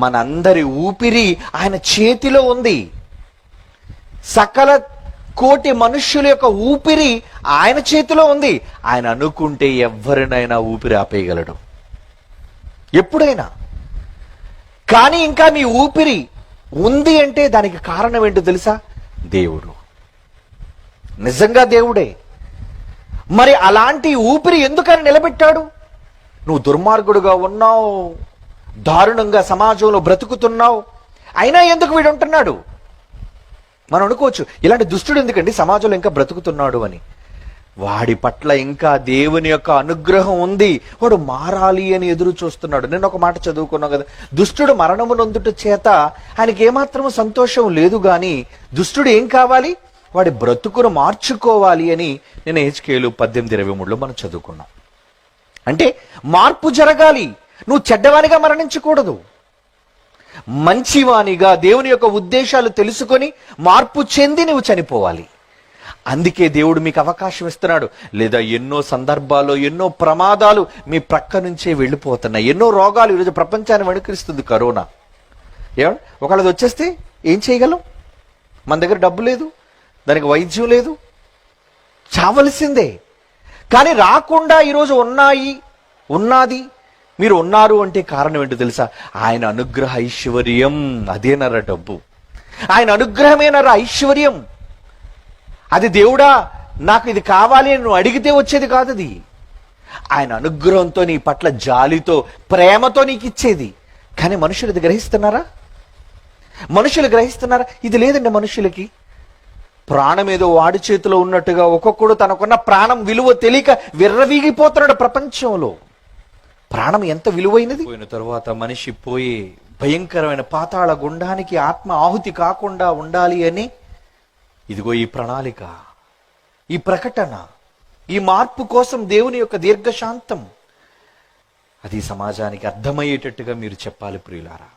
మనందరి ఊపిరి ఆయన చేతిలో ఉంది. సకల కోటి మనుష్యుల యొక్క ఊపిరి ఆయన చేతిలో ఉంది. ఆయన అనుకుంటే ఎవరినైనా ఊపిరి ఆపేయగలడు ఎప్పుడైనా. కానీ ఇంకా మీ ఊపిరి ఉంది అంటే దానికి కారణం ఏంటో తెలుసా? దేవుడు. నిజంగా దేవుడే. మరి అలాంటి ఊపిరి ఎందుకని నిలబెట్టాడు? నువ్వు దుర్మార్గుడుగా ఉన్నావు, దారుణంగా సమాజంలో బ్రతుకుతున్నావు, అయినా ఎందుకు వీడు ఉంటున్నాడు? మనం అనుకోవచ్చు, ఇలాంటి దుష్టుడు ఎందుకండి సమాజంలో ఇంకా బ్రతుకుతున్నాడు అని. వాడి పట్ల ఇంకా దేవుని యొక్క అనుగ్రహం ఉంది, వాడు మారాలి అని ఎదురు చూస్తున్నాడు. నేను ఒక మాట చదువుకున్నాను కదా, దుష్టుడు మరణము నొందుట చేత ఆయనకి ఏమాత్రము సంతోషం లేదు, గాని దుష్టుడు ఏం కావాలి? వాడి బ్రతుకును మార్చుకోవాలి అని నేను హెచ్కేలు 18:23 మనం చదువుకున్నాం. అంటే మార్పు జరగాలి. నువ్వు చెడ్డవానిగా మరణించకూడదు, మంచివానిగా దేవుని యొక్క ఉద్దేశాలు తెలుసుకొని మార్పు చెంది నువ్వు చనిపోవాలి. అందుకే దేవుడు మీకు అవకాశం ఇస్తున్నాడు. లేదా ఎన్నో సందర్భాల్లో ఎన్నో ప్రమాదాలు మీ ప్రక్క నుంచే వెళ్ళిపోతున్నాయి. ఎన్నో రోగాలు ఈరోజు ప్రపంచాన్ని వణికిస్తుంది. కరోనా ఏమంటే ఒకళ్ళది వచ్చేస్తే ఏం చేయగలం? మన దగ్గర డబ్బు లేదు, దానికి వైద్యం లేదు, చావలసిందే. కానీ రాకుండా ఈరోజు ఉన్నది మీరు ఉన్నారు అంటే కారణం ఏంటో తెలుసా? ఆయన అనుగ్రహ ఐశ్వర్యం. అదేనరా డబ్బు. ఆయన అనుగ్రహమేనరా ఐశ్వర్యం. అది దేవుడా నాకు ఇది కావాలి అని నువ్వు అడిగితే వచ్చేది కాదు. అది ఆయన అనుగ్రహంతో నీ పట్ల జాలితో ప్రేమతో నీకు ఇచ్చేది. కానీ మనుషులు ఇది గ్రహిస్తున్నారా? మనుషులు గ్రహిస్తున్నారా? ఇది లేదండి మనుషులకి. ప్రాణం ఏదో వాడి చేతిలో ఉన్నట్టుగా ఒక్కొక్కడు తనకున్న ప్రాణం విలువ తెలియక విర్రవీగిపోతున్నాడు ప్రపంచంలో. ప్రాణం ఎంత విలువైనది. పోయిన తరువాత మనిషి పోయి భయంకరమైన పాతాళ గుండానికి ఆత్మ ఆహుతి కాకుండా ఉండాలి అని ఇదిగో ఈ ప్రణాళిక, ఈ ప్రకటన, ఈ మార్పు కోసం దేవుని యొక్క దీర్ఘశాంతం అది సమాజానికి అర్థమయ్యేటట్టుగా మీరు చెప్పాలి ప్రియులారా.